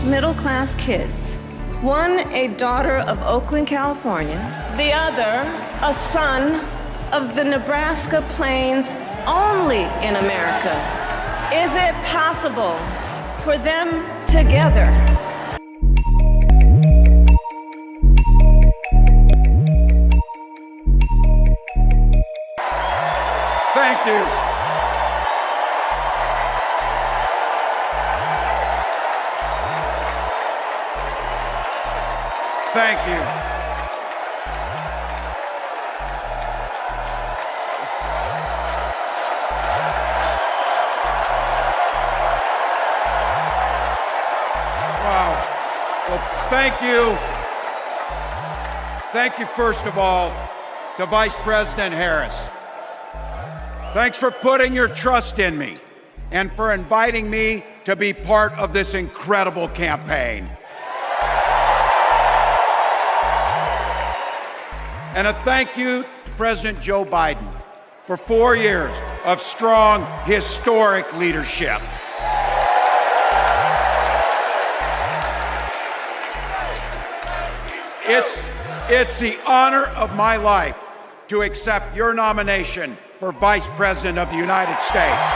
middle-class kids. One, a daughter of Oakland, California. The other, a son of the Nebraska plains, only in America. Is it possible for them together? Thank you. Thank you. Wow. Well, thank you. Thank you, first of all, to Vice President Harris. Thanks for putting your trust in me and for inviting me to be part of this incredible campaign. And a thank you to President Joe Biden for 4 years of strong, historic leadership. It's the honor of my life to accept your nomination for Vice President of the United States.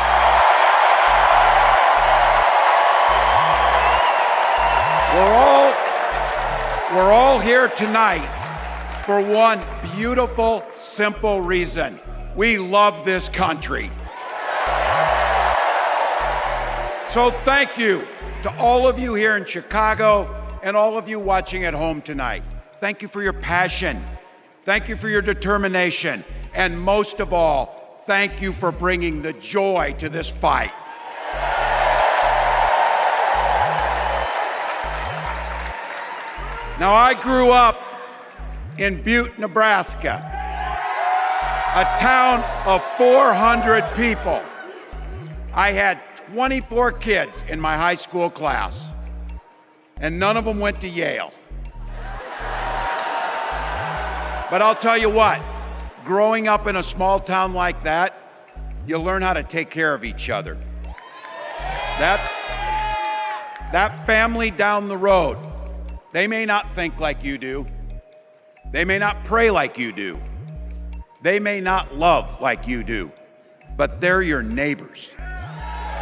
We're all here tonight for one beautiful, simple reason. We love this country. So thank you to all of you here in Chicago and all of you watching at home tonight. Thank you for your passion. Thank you for your determination. And most of all, thank you for bringing the joy to this fight. Now, I grew up in Butte, Nebraska, a town of 400 people. I had 24 kids in my high school class, and none of them went to Yale. But I'll tell you what, growing up in a small town like that, you learn how to take care of each other. That family down the road, they may not think like you do. They may not pray like you do. They may not love like you do, but they're your neighbors.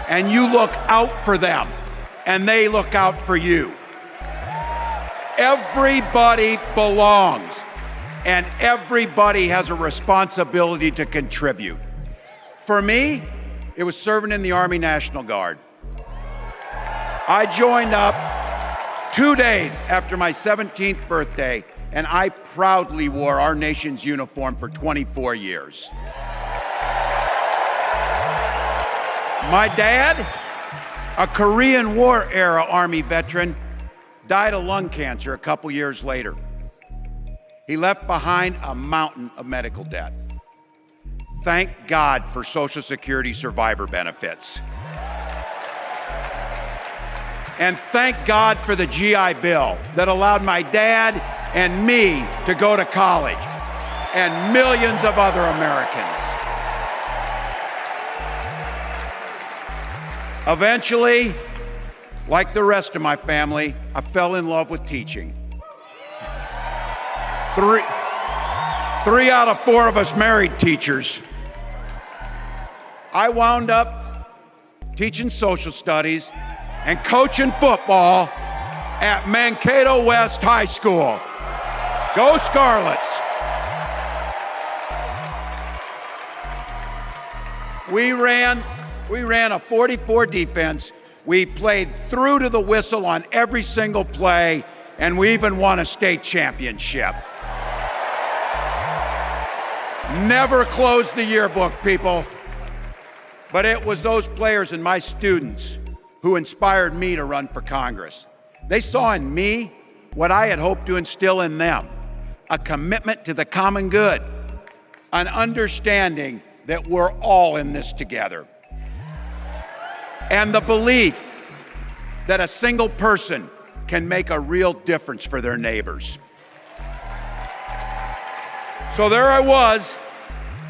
And you look out for them, and they look out for you. Everybody belongs, and everybody has a responsibility to contribute. For me, it was serving in the Army National Guard. I joined up 2 days after my 17th birthday, and I proudly wore our nation's uniform for 24 years. My dad, a Korean War era Army veteran, died of lung cancer a couple years later. He left behind a mountain of medical debt. Thank God for Social Security survivor benefits. And thank God for the GI Bill that allowed my dad and me to go to college, and millions of other Americans. Eventually, like the rest of my family, I fell in love with teaching. Three out of 4 of us married teachers. I wound up teaching social studies and coaching football at Mankato West High School. Go Scarlets! We ran a 44 defense. We played through to the whistle on every single play, and we even won a state championship. Never closed the yearbook, people. But it was those players and my students who inspired me to run for Congress. They saw in me what I had hoped to instill in them, a commitment to the common good, an understanding that we're all in this together, and the belief that a single person can make a real difference for their neighbors. So there I was,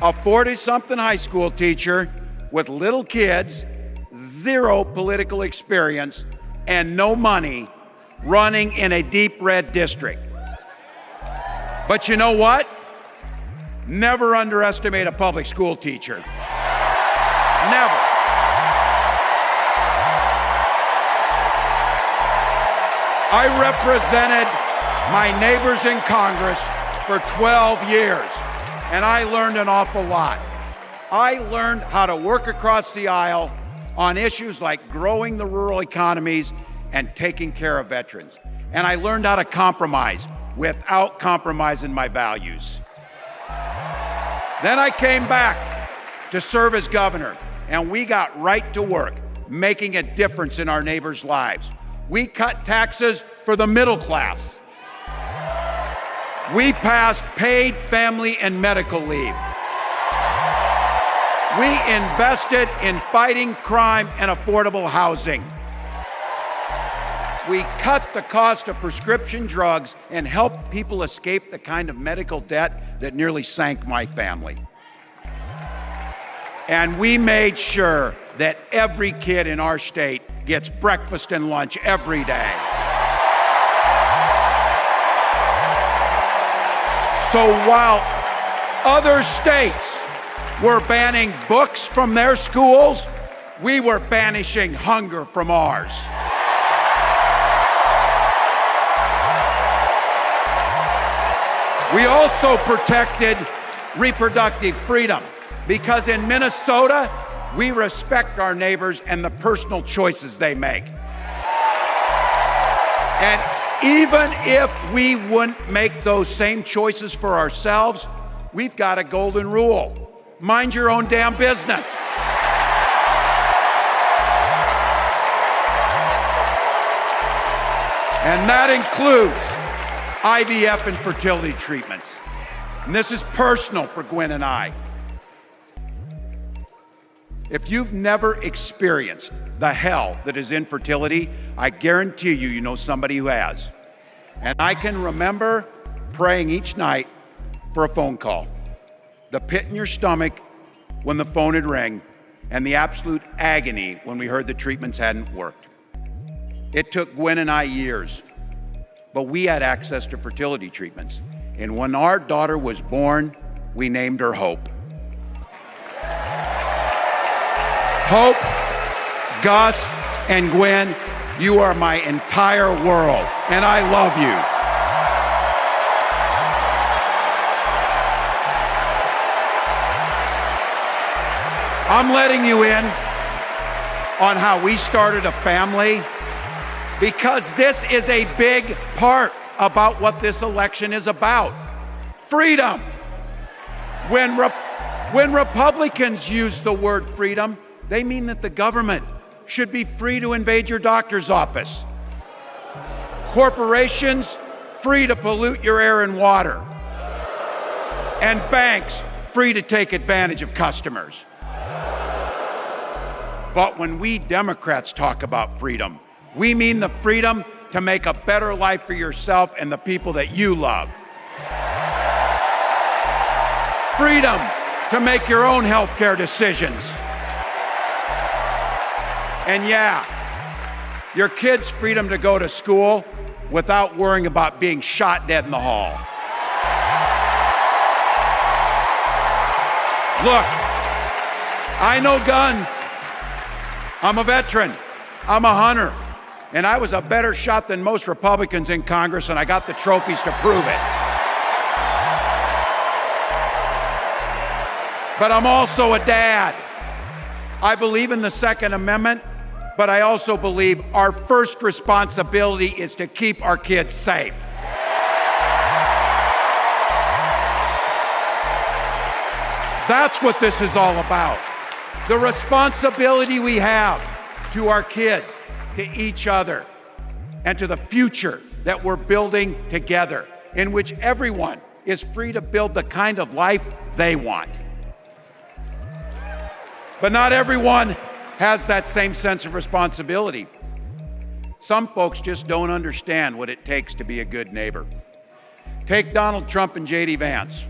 a 40-something high school teacher with little kids, 0 political experience, and no money running in a deep red district. But you know what? Never underestimate a public school teacher. Never. I represented my neighbors in Congress for 12 years, and I learned an awful lot. I learned how to work across the aisle on issues like growing the rural economies and taking care of veterans. And I learned how to compromise without compromising my values. Then I came back to serve as governor, and we got right to work, making a difference in our neighbors' lives. We cut taxes for the middle class. We passed paid family and medical leave. We invested in fighting crime and affordable housing. We cut the cost of prescription drugs and helped people escape the kind of medical debt that nearly sank my family. And we made sure that every kid in our state gets breakfast and lunch every day. So while other states were banning books from their schools, we were banishing hunger from ours. We also protected reproductive freedom because in Minnesota, we respect our neighbors and the personal choices they make. And even if we wouldn't make those same choices for ourselves, we've got a golden rule. Mind your own damn business. And that includes IVF and fertility treatments. And this is personal for Gwen and I. If you've never experienced the hell that is infertility, I guarantee you know somebody who has. And I can remember praying each night for a phone call, the pit in your stomach when the phone had rang, and the absolute agony when we heard the treatments hadn't worked. It took Gwen and I years, but we had access to fertility treatments. And when our daughter was born, we named her Hope. Hope, Gus, and Gwen, you are my entire world, and I love you. I'm letting you in on how we started a family because this is a big part about what this election is about. Freedom. When Republicans use the word freedom, they mean that the government should be free to invade your doctor's office. Corporations free to pollute your air and water. And banks free to take advantage of customers. But when we Democrats talk about freedom, we mean the freedom to make a better life for yourself and the people that you love. Freedom to make your own healthcare decisions. And yeah, your kids' freedom to go to school without worrying about being shot dead in the hall. Look, I know guns. I'm a veteran. I'm a hunter. And I was a better shot than most Republicans in Congress, and I got the trophies to prove it. But I'm also a dad. I believe in the Second Amendment, but I also believe our first responsibility is to keep our kids safe. That's what this is all about. The responsibility we have to our kids, to each other, and to the future that we're building together, in which everyone is free to build the kind of life they want. But not everyone has that same sense of responsibility. Some folks just don't understand what it takes to be a good neighbor. Take Donald Trump and J.D. Vance.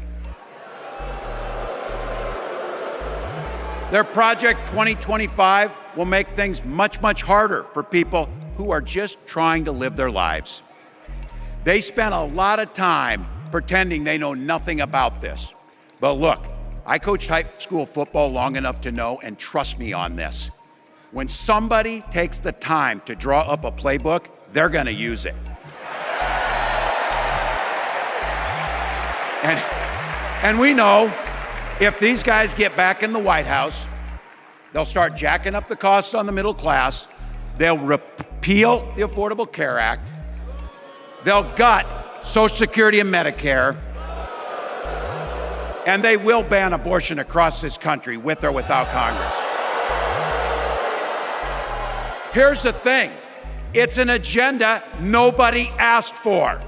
Their Project 2025 will make things much, much harder for people who are just trying to live their lives. They spend a lot of time pretending they know nothing about this. But look, I coached high school football long enough to know, and trust me on this, when somebody takes the time to draw up a playbook, they're gonna use it. And we know if these guys get back in the White House, they'll start jacking up the costs on the middle class, they'll repeal the Affordable Care Act, they'll gut Social Security and Medicare, and they will ban abortion across this country with or without Congress. Here's the thing, it's an agenda nobody asked for.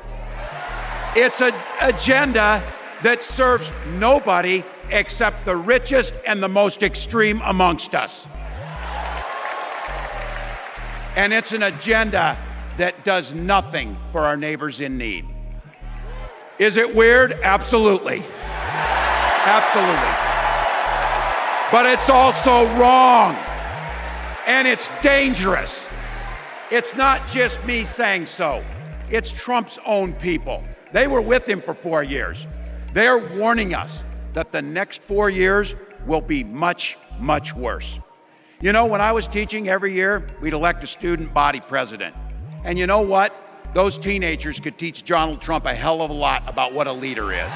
It's an agenda that serves nobody except the richest and the most extreme amongst us. And it's an agenda that does nothing for our neighbors in need. Is it weird? Absolutely. Absolutely. But it's also wrong. And it's dangerous. It's not just me saying so. It's Trump's own people. They were with him for 4 years. They're warning us that the next 4 years will be much, much worse. You know, when I was teaching every year, we'd elect a student body president. And you know what? Those teenagers could teach Donald Trump a hell of a lot about what a leader is.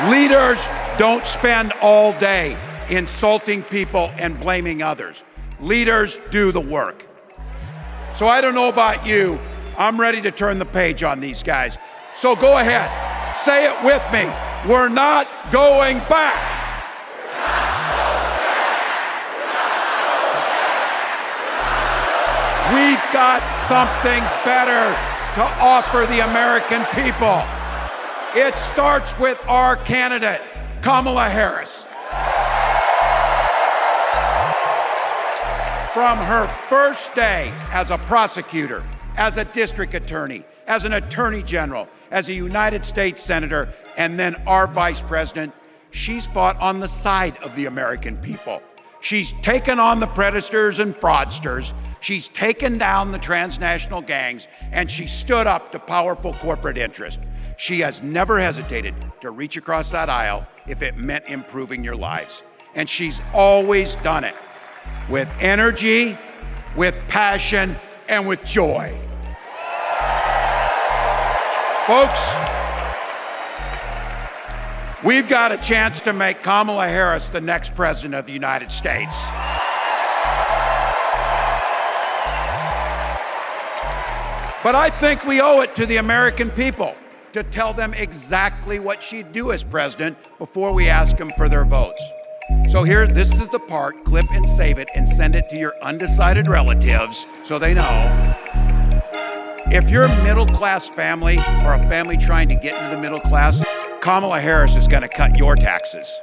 Leaders don't spend all day insulting people and blaming others. Leaders do the work. So I don't know about you, I'm ready to turn the page on these guys. So go ahead, say it with me. We're not going back. We've got something better to offer the American people. It starts with our candidate, Kamala Harris. From her first day as a prosecutor, as a district attorney, as an attorney general, as a United States senator, and then our vice president, she's fought on the side of the American people. She's taken on the predators and fraudsters, she's taken down the transnational gangs, and she stood up to powerful corporate interests. She has never hesitated to reach across that aisle if it meant improving your lives. And she's always done it with energy, with passion, and with joy. Folks, we've got a chance to make Kamala Harris the next president of the United States. But I think we owe it to the American people to tell them exactly what she'd do as president before we ask them for their votes. So here, this is the part, clip and save it and send it to your undecided relatives so they know. If you're a middle-class family or a family trying to get into the middle class, Kamala Harris is going to cut your taxes.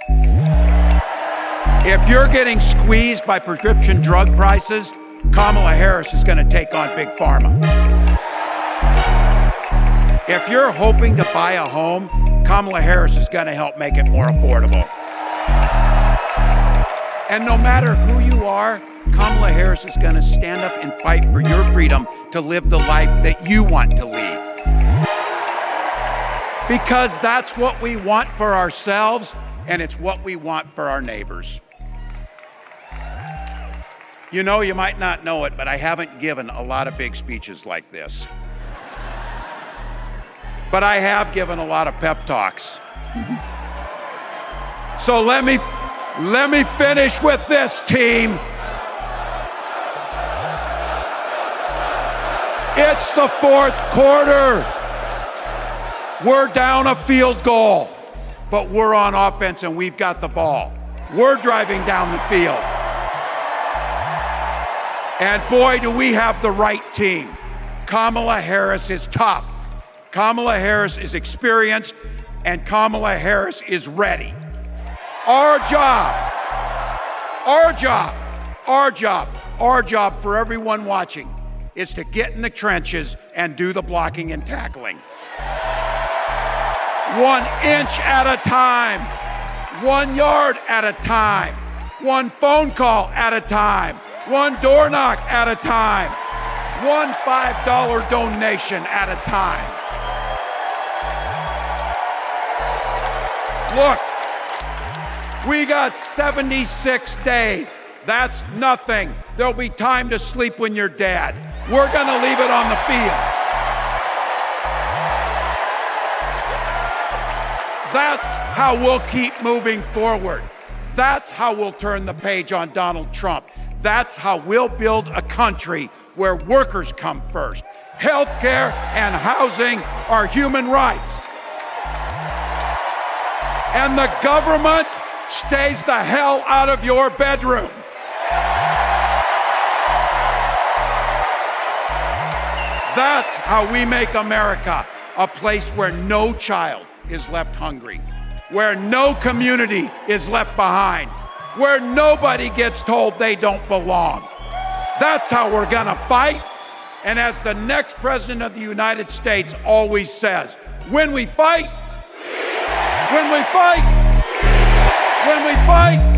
If you're getting squeezed by prescription drug prices, Kamala Harris is going to take on Big Pharma. If you're hoping to buy a home, Kamala Harris is going to help make it more affordable. And no matter who you are, Kamala Harris is going to stand up and fight for your freedom to live the life that you want to lead. Because that's what we want for ourselves, and it's what we want for our neighbors. You know, you might not know it, but I haven't given a lot of big speeches like this. But I have given a lot of pep talks. So let me finish with this, team. It's the fourth quarter. We're down a field goal, but we're on offense and we've got the ball. We're driving down the field. And boy, do we have the right team. Kamala Harris is tough. Kamala Harris is experienced, and Kamala Harris is ready. Our job for everyone watching is to get in the trenches and do the blocking and tackling. 1 inch at a time, 1 yard at a time, 1 phone call at a time, one door knock at a time, one $5 donation at a time. Look, we got 76 days. That's nothing. There'll be time to sleep when you're dead. We're gonna leave it on the field. That's how we'll keep moving forward. That's how we'll turn the page on Donald Trump. That's how we'll build a country where workers come first. Healthcare and housing are human rights. And the government stays the hell out of your bedroom. That's how we make America a place where no child is left hungry, where no community is left behind, where nobody gets told they don't belong. That's how we're gonna fight. And as the next president of the United States always says, when we fight, when we fight, when we fight,